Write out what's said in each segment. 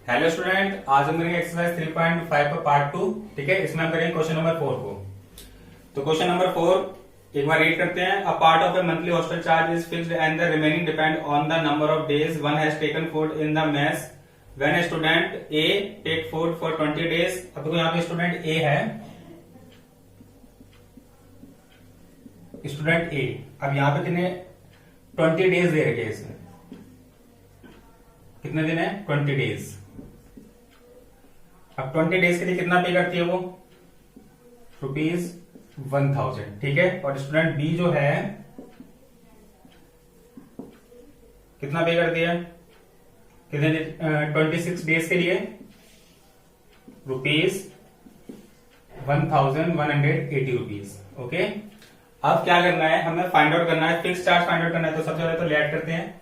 Hello student, आज हम करेंगे एक्सरसाइज 3.5 का पार्ट 2। ठीक है, इसमें हम करेंगे क्वेश्चन नंबर 4 को। तो क्वेश्चन नंबर 4 एक बार रीड करते हैं। A part of a monthly hostel charge is fixed and the remaining depend on the number of days one has taken food in the mess when a student a take food for 20 days. अब देखो यहाँ पे student ए है, student ए। अब यहाँ पे कितने 20 days दे रखे हैं इसमें। कितने दिन है? 20 डेज। अब 20 डेज के लिए कितना पे करती है वो? ₹1000। ठीक है। और स्टूडेंट बी जो है कितना पे करती है? कितने 26 डेज के लिए ₹1180। ओके। अब क्या करना है, हमें फाइंड आउट करना है, फिक्स चार्ज फाइंड आउट करना है। तो सबसे पहले तो लेट करते हैं,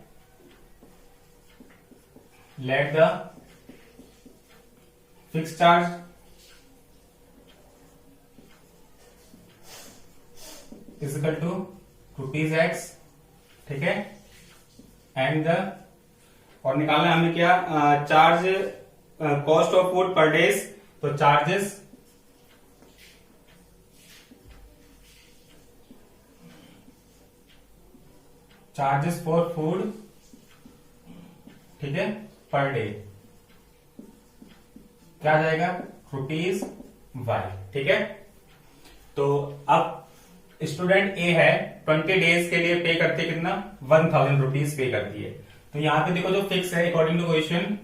let the fix charge is equal to ₹X। ठीक है। एंड द और निकालना है हमें क्या, चार्ज कॉस्ट ऑफ फूड पर डेज। तो चार्जेस फॉर फूड, ठीक है, पर डे क्या आ जाएगा? ₹Y। ठीक है। तो अब स्टूडेंट ए है, 20 डेज के लिए पे करती है कितना? ₹1000 पे करती है। तो यहां पे देखो जो फिक्स है अकॉर्डिंग टू क्वेश्चन।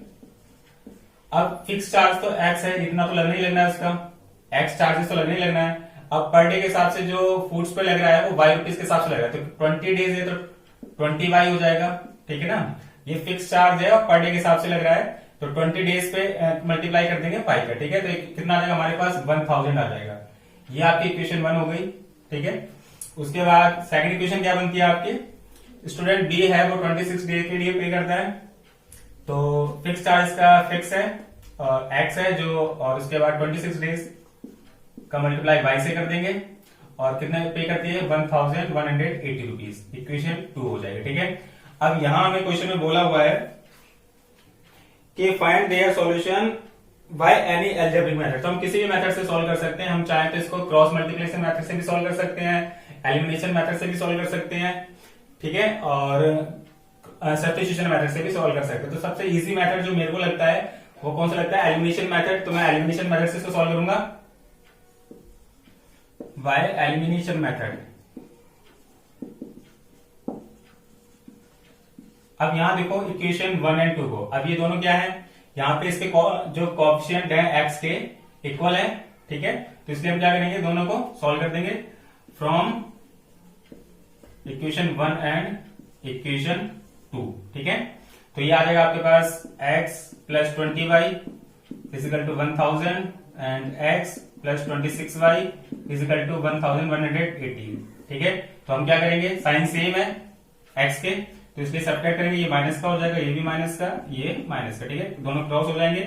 अब फिक्स चार्ज तो एक्स है, इतना तो लगना ही लगना है उसका, एक्स चार्जेस तो लगना ही लगना है। अब पर डे के हिसाब से जो फूड्स पे लग रहा है वो Y रुपीज के हिसाब से लग रहा है। तो 20 डेज है तो 20Y हो जाएगा। ठीक है ना। ये फिक्स चार्ज है और पर डे के हिसाब से लग रहा है, तो 20 डेज पे मल्टीप्लाई कर देंगे पाई का। ठीक है। तो कितना आ जाएगा हमारे पास? 1000 आ जाएगा। ये आपकी इक्वेशन 1 हो गई। ठीक है। उसके बाद सेकंड इक्वेशन क्या बनती है आपकी? स्टूडेंट बी है, वो 26 डे के लिए पे करता है। तो फिक्स चार्ज का फिक्स है और एक्स है जो, और उसके बाद 26 डेज का मल्टीप्लाई वाई से कर देंगे और कितने पे करती है? ₹1180। इक्वेशन 2 हो जाएगा। ठीक है। अब यहां हमें क्वेश्चन में बोला हुआ है कि find their solution by any algebraic method. तो हम किसी भी मेथड से सॉल्व कर सकते हैं। हम चाहें तो इसको क्रॉस मल्टीप्लिकेशन मेथड से भी सॉल्व कर सकते हैं, एलिमिनेशन मेथड से भी सॉल्व कर सकते हैं। ठीक है। और सब्स्टिट्यूशन मेथड से भी सॉल्व कर सकते हैं। तो सबसे इजी मेथड जो मेरे को लगता है वो कौन सा लगता है? Elimination method. तो मैं एलिमिनेशन मेथड से इसको सॉल्व करूंगा, बाय एलिमिनेशन मेथड। अब यहां देखो इक्वेशन 1 और 2 को, अब ये दोनों क्या है? यहां पे इसके जो कोएफिशिएंट है एक्स के इक्वल है। ठीक है। तो इसलिए हम क्या करेंगे, दोनों को सॉल्व कर देंगे फ्रॉम इक्वेशन 1 एंड इक्वेशन 2। ठीक है। तो ये आ जाएगा आपके पास x plus 20y is equal to 1000 and x plus 26y is equal to 1180। ठीक है। तो हम क्या करेंगे, साइन सेम है x के, तो इसलिए सब्ट्रैक्ट करेंगे। ये माइनस का हो जाएगा, ये भी माइनस का, ये माइनस का। ठीक है। दोनों क्रॉस हो जाएंगे,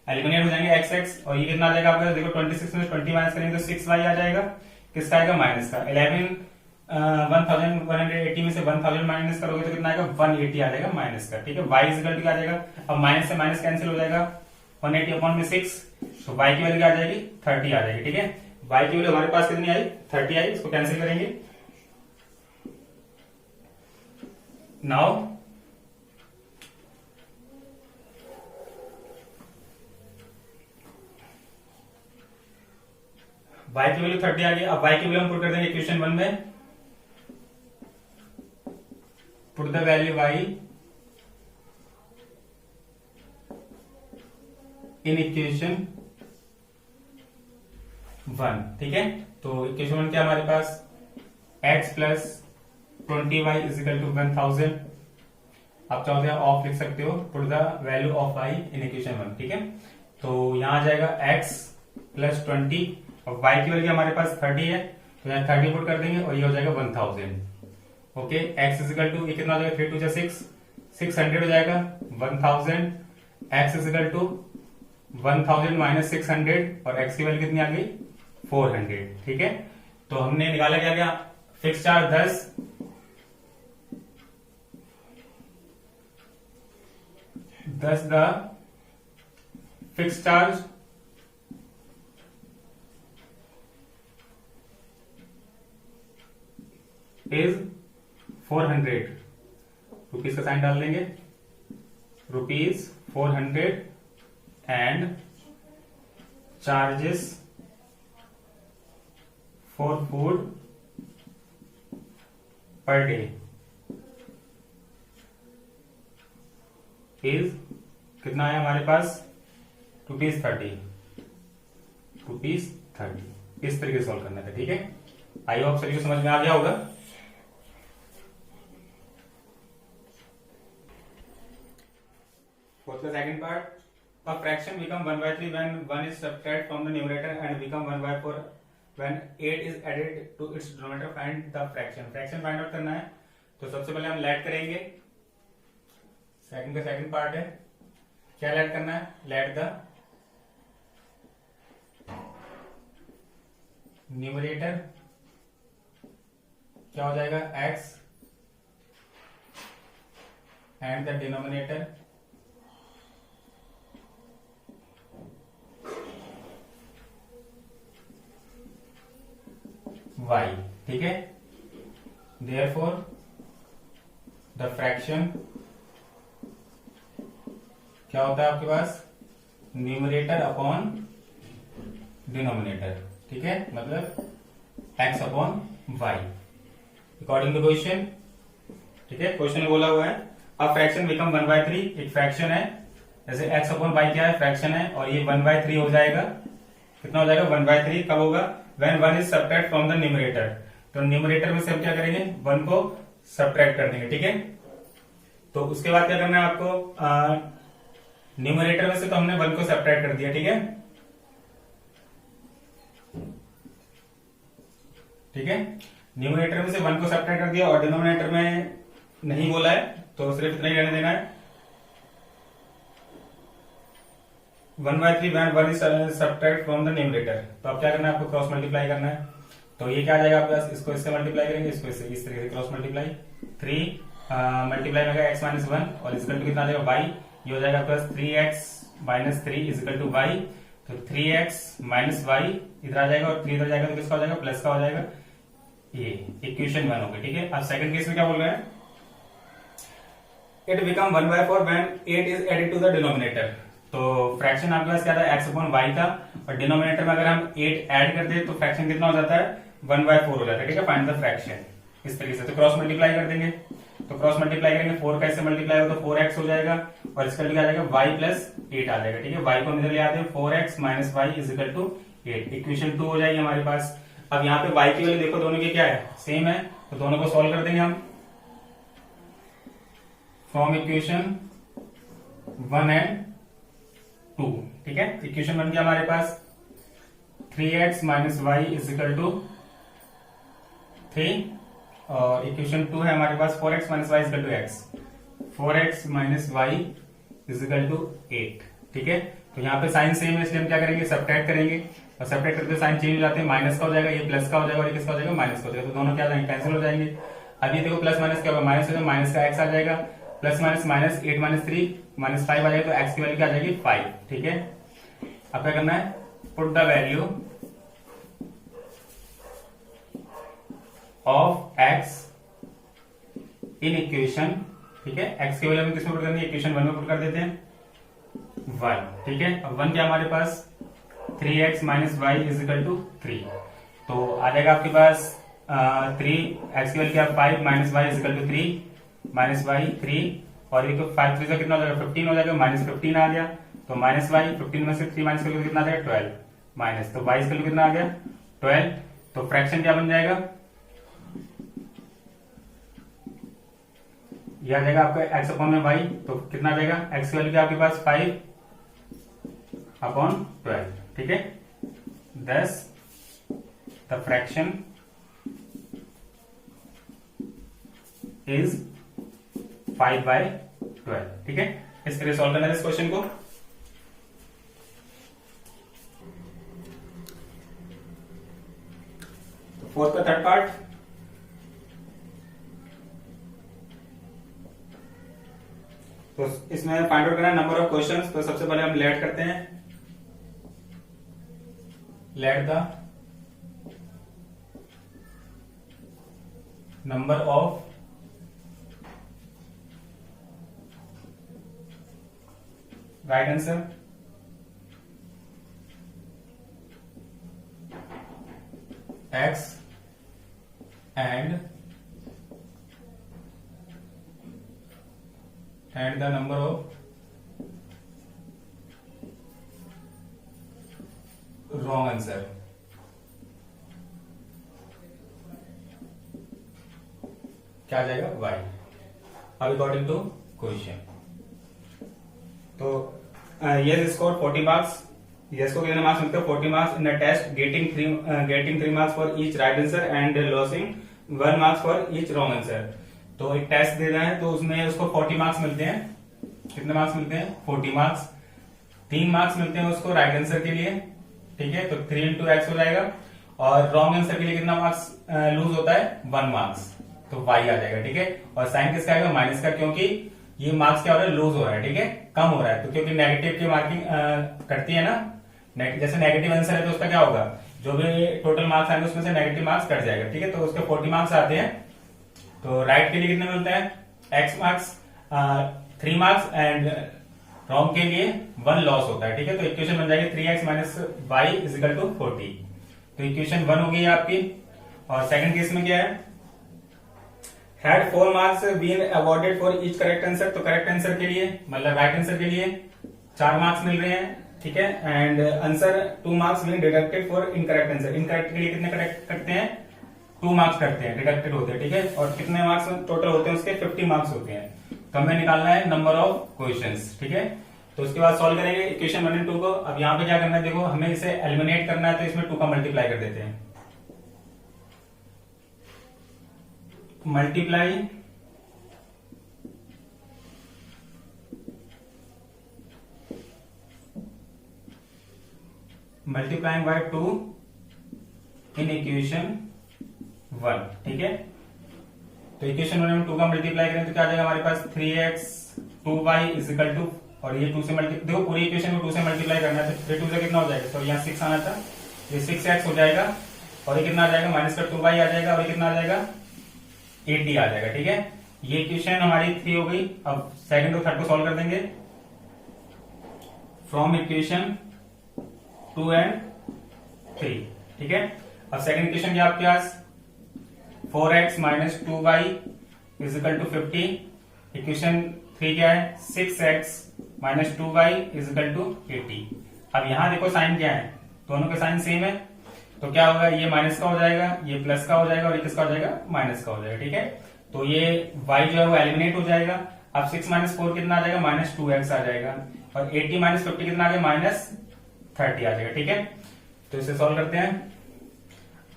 एलिमिनेट हो जाएंगे x और ये कितना आ जाएगा आपका? देखो 26 में 20 माइनस करेंगे तो 6y आ जाएगा। किसका आएगा? माइनस का। 1180 में से 1000 माइनस करोगे तो कितना आएगा? 180 आ जाएगा माइनस का। ठीक है। y इजिकल टू क्या आ जाएगा? अब माइनस से माइनस कैंसिल हो जाएगा, 180 अपॉन में 6, तो y की वैल्यू क्या आ जाएगी? 30 आ जाएगी। ठीक है। y की वैल्यू हमारे पास कितनी आई? 30 आई। इसको कैंसिल करेंगे। नाउ y की वैल्यू 30 आ गई। अब y की वैल्यू हम पुट कर देंगे इक्वेशन 1 में। Put the value y in equation 1। ठीक है। तो इक्वेशन 1 क्या हमारे पास? x plus 20y is equal to 1000। आप चाहो तो ऑफ लिख सकते हो, put the value of y in equation 1। ठीक है। तो यहां आ जाएगा x प्लस 20 और y की वैल्यू हमारे पास 30 है, तो यहाँ 30 पुट कर देंगे और ये हो जाएगा 1000। ओके। x इजिकल टू, ये कितना हो जाएगा? 3 2 6, 600 हो जाएगा। 1000 x इजिकल टू 1000 माइनस 600 और x की वैल्यू कितनी आ गई? 400। ठीक है। तो हमने निकाला क्या क्या? Fix charge 10, thus the fix charge is 400 rupees का साइन डाल देंगे, ₹400 and charges for food per day is कितना है हमारे पास ₹30। इस तरीके से सॉल्व करना था। ठीक है, आई होप सभी को समझ में आ गया होगा। फोर्थ का second part, a fraction become 1/3 when 1 is subtracted from the numerator and become 1/4 when 8 is added to its denominator. Find the fraction find out करना है। तो सबसे पहले हम लेट करेंगे, सेकंड का सेकंड पार्ट है, क्या लेट करना है, लेट द न्यूमरेटर क्या हो जाएगा x and the denominator y। ठीक है, therefore द फ्रैक्शन क्या होता है आपके पास, न्यूमरेटर अपॉन डिनोमिनेटर। ठीक है, मतलब x upon y according to question. ठीक है, क्वेश्चन में बोला हुआ है अब फ्रैक्शन बिकम 1/3, एक फ्रैक्शन है, जैसे x अपॉन y क्या है, फ्रैक्शन है, और ये 1/3 हो जाएगा। कितना हो जाएगा 1/3, कब होगा, when 1 is subtract from the numerator। तो न्यूमरेटर में से हम क्या करेंगे, 1 को सब्ट्रैक्ट कर देंगे। ठीक है, तो उसके बाद क्या करना है आपको, न्यूमरेटर में से तो हमने 1 को सब्ट्रैक्ट कर दिया। ठीक है, ठीक है, न्यूमरेटर में से 1 को सब्ट्रैक्ट कर दिया और डिनोमिनेटर में नहीं बोला है, तो सिर्फ इतना ही रहने देना है, 1/3 when 1 is subtract from the numerator। तो अब क्या करना है आपको, क्रॉस मल्टीप्लाई करना है। तो ये क्या आ जाएगा आपके पास, इसको इससे मल्टीप्लाई करेंगे, इसको इससे, इस तरीके से क्रॉस मल्टीप्लाई, 3 मल्टीप्लाई में x - 1 और इक्वल टू कितना आ जाएगा y, ये हो जाएगा आपके पास 3x - 3 इक्वल टू y। तो 3x - y इधर आ जाएगा और 3 इधर जाएगा तो किसका हो जाएगा, प्लस का हो जाएगा, ये इक्वेशन 1 होगी। ठीक है, अब सेकंड केस में क्या बोल रहे हैं, it become 1/4 when 8 is added to the denominator। तो फ्रैक्शन आपके पास क्या था, x अपॉन y था, और डिनोमिनेटर में अगर हम 8 ऐड कर दे तो फ्रैक्शन कितना हो जाता है, 1/4 हो जाता है। ठीक है, फाइंड द फ्रैक्शन इस तरीके से। तो क्रॉस मल्टीप्लाई कर देंगे, तो क्रॉस मल्टीप्लाई करेंगे, 4 का इससे मल्टीप्लाई हो तो 4x हो जाएगा और इसका क्या आ जाएगा, y प्लस 8 आ जाएगा। ठीक है, y को हम इधर ले आते हैं, 4x - y is equal to 8, equation 2 हो जाएगी हमारे पास। अब यहाँ पे y की वैल्यू देखो दोनों की क्या है, सेम है, तो दोनों को सॉल्व कर देंगे हम फ्रॉम इक्वेशन 1 एंड 2। ठीक है, इक्वेशन 1 क्या हमारे पास, 3x - y is equal to 3 और इक्वेशन 2 है हमारे पास 4x - y is equal to x, 4x - y is equal to 8। ठीक है, तो यहाँ पे साइन सेम है इसलिए हम क्या करेंगे, सब्ट्रैक्ट करेंगे, और सब्ट्रैक्ट करते साइन चेंज हो जाते हैं, माइनस का हो जाएगा, ये प्लस का हो जाएगा और ये किसका हो जाएगा, माइनस का हो जाएगा। तो दोनों क्या जाएंगे, कैंसिल हो जाएंगे। अभी देखो प्लस माइनस क्या होगा, माइनस हो, माइनस का x आ जाएगा, प्लस माइनस -8 - 3 -5 आ जाएगा, तो x की वैल्यू क्या आ जाएगी, 5। ठीक है, अब क्या करना है, put the value of x in equation. ठीक है, x की वैल्यू हमें किसमें पुट करनी है, इक्वेशन 1 में पुट कर देते हैं, 1। ठीक है, अब 1 क्या हमारे पास, 3x - y is equal to 3, तो आ जाएगा आपके पास 3x की वैल्यू क्या, 5 - y is equal to 3 -y 3 और ये तो 5 3 से कितना हो जाएगा, 15 हो जाएगा, -15 आ गया, तो -y 15 में से 3 माइनस करके कितना आ जाएगा, 12 माइनस, तो y इसका कितना आ गया, 12। तो फ्रैक्शन क्या बन जाएगा, ये आ जाएगा आपका x अपॉन में y, तो कितना आ जाएगा, x की वैल्यू क्या आपके पास 5 अपॉन 12। ठीक है, 10 द फ्रैक्शन इज 5/12। ठीक है, इस तरह सॉल्व करना है इस क्वेश्चन को। तो फोर्थ का थर्ड पार्ट, तो इसमें फाइंड आउट करना है नंबर ऑफ क्वेश्चंस। तो सबसे पहले हम लेट करते हैं, let the number of right answer x and the number of wrong answer. क्या आ जाएगा y अकॉर्डिंग टू क्वेश्चन। तो यस स्कोर 40 मार्क्स, यस को कितने मार्क्स मिलते हैं 40 marks in the test, getting 3 marks for each right answer and losing 1 marks for each wrong answer. तो एक टेस्ट दे रहा है तो उसमें उसको 40 मार्क्स मिलते हैं। कितने मार्क्स मिलते हैं 40 मार्क्स। 3 मार्क्स मिलते हैं उसको राइट आंसर के लिए, ठीक है, तो 3 इंटू एक्स हो जाएगा। और रॉन्ग आंसर के लिए कितना मार्क्स लूज होता है 1 मार्क्स, तो y आ जाएगा, ठीक है। और साइन किसका आएगा माइनस का, क्योंकि ये मार्क्स क्या हो रहा है लूज हो रहा है, ठीक है, कम हो रहा है। तो क्योंकि नेगेटिव की मार्किंग करती है ना, जैसे नेगेटिव आंसर है तो उसका क्या होगा, जो भी टोटल मार्क्स आएंगे उसमें से नेगेटिव मार्क्स कट जाएगा, ठीक है। तो उसके 40 मार्क्स आते हैं। तो राइट के लिए कितने मिलते हैं x marks 3 marks and wrong के लिए 1 लॉस होता है, ठीक है। तो इक्वेशन बन जाएगी 3x minus Y is equal to 40। तो इक्वेशन 1 हो गई है आपकी। और सेकंड केस में क्या है, had 4 marks been awarded for each correct answer. तो करेक्ट आंसर के लिए मतलब राइट आंसर के लिए 4 मार्क्स मिल रहे हैं, ठीक है। And answer 2 marks been deducted for incorrect answer. Incorrect के लिए कितने करेक्ट करते हैं 2 मार्क्स करते हैं, डिडक्टेड होते हैं, ठीक है। और कितने मार्क्स टोटल होते हैं उसके 50 मार्क्स होते हैं। तो हमें निकालना है नंबर ऑफ क्वेश्चंस, ठीक है। तो उसके बाद सॉल्व करेंगे इक्वेशन 1 एंड 2 को। अब यहाँ पे क्या करना है, देखो हमें इसे एलिमिनेट करना है, तो इसमें 2 का मल्टीप्लाई कर देते हैं। Multiply multiplying by 2 in equation 1, ठीक है। तो इक्वेशन 1 में 2 का मल्टीप्लाई करें तो क्या आ जाएगा हमारे पास 3x 2y इजिकल टू, और ये 2 से मल्टीप्लाई, देखो पूरी इक्वेशन को 2 से मल्टीप्लाई करना है तो 2 से कितना हो जाएगा, तो यहाँ 6 आना था, ये 6x हो जाएगा। और ये कितना आ जाएगा माइनस का 2y आ जाएगा, और ये कितना आ जाएगा 80 आ जाएगा, ठीक है। ये इक्वेशन हमारी 3 हो गई। अब सेकंड और थर्ड को सॉल्व कर देंगे। फ्रॉम इक्वेशन 2 एंड 3, ठीक है। अब सेकंड इक्वेशन क्या आपके पास 4x minus 2y is equal to 50। Equation 3 क्या है 6x minus 2y is equal to 80। अब यहां देखो साइन क्या है, दोनों के साइन सेम है, तो क्या होगा ये माइनस का हो जाएगा, ये प्लस का हो जाएगा, और ये किसका हो जाएगा माइनस का हो जाएगा, ठीक है। तो ये y जो है वो एलिमिनेट हो जाएगा। अब 6 माइनस 4 कितना आ जाएगा माइनस 2x आ जाएगा, और 80 माइनस 50 कितना आ जाएगा माइनस 30 आ जाएगा, ठीक है। तो इसे सॉल्व करते हैं।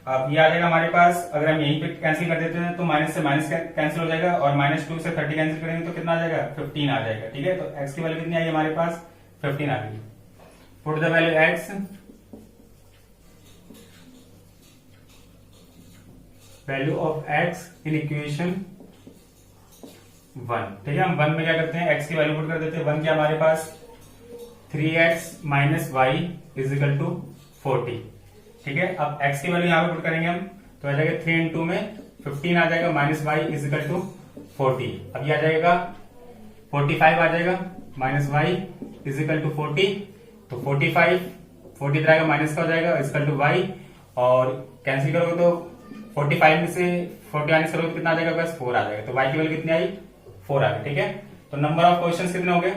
अब ये आ जाएगा हमारे पास, अगर हम यहीं पे कैंसिल कर देते हैं तो माइनस से माइनस कैंसिल हो जाएगा, और माइनस 2 से 30 कैंसिल करेंगे तो कितना आ जाएगा 15 आ जाएगा, ठीक है। तो x की वैल्यू कितनी आई हमारे पास 15 आ गई। Put the value x, value of x in equation 1, ठीक है। हम 1 में क्या करते हैं x की वैल्यू पुट कर देते हैं। 1 क्या हमारे पास 3x minus Y is equal to 40, ठीक है। अब x की वैल्यू यहाँ पे पुट करेंगे हम, तो आ जाएगा 3 इंटू में 15 आ जाएगा माइनस वाई इजिकल टू 40। अब ये आ जाएगा 45 आ जाएगा माइनस वाई इजिकल टू 40। तो 40 रहेगा माइनस का हो जाएगा इजिकल टू वाई, और कैंसिल करोगे तो 45 में से 40 माइनस करोगे तो कितना आ जाएगा बस 4 आ जाएगा। तो y की वैल्यू कितनी आई 4 आ गई, ठीक है। तो नंबर ऑफ क्वेश्चंस कितने हो गए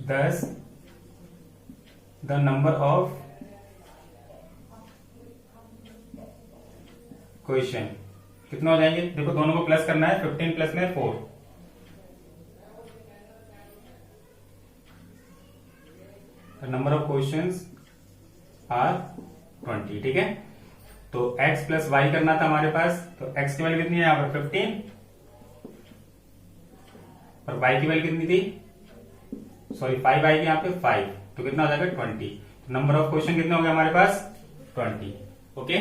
10। द नंबर ऑफ क्वेश्चन कितना हो जाएंगे, देखो दोनों को प्लस करना है, 15 प्लस में 4, नंबर ऑफ क्वेश्चंस आर 20, ठीक है। तो x प्लस वाई करना था हमारे पास, तो x की वैल्यू कितनी है यहाँ पर 15, और y की वैल्यू कितनी थी, सॉरी 5 आएगी यहाँ पे 5, तो कितना हो जाएगा 20। तो नंबर ऑफ क्वेश्चन कितने हो गए हमारे पास 20, ओके।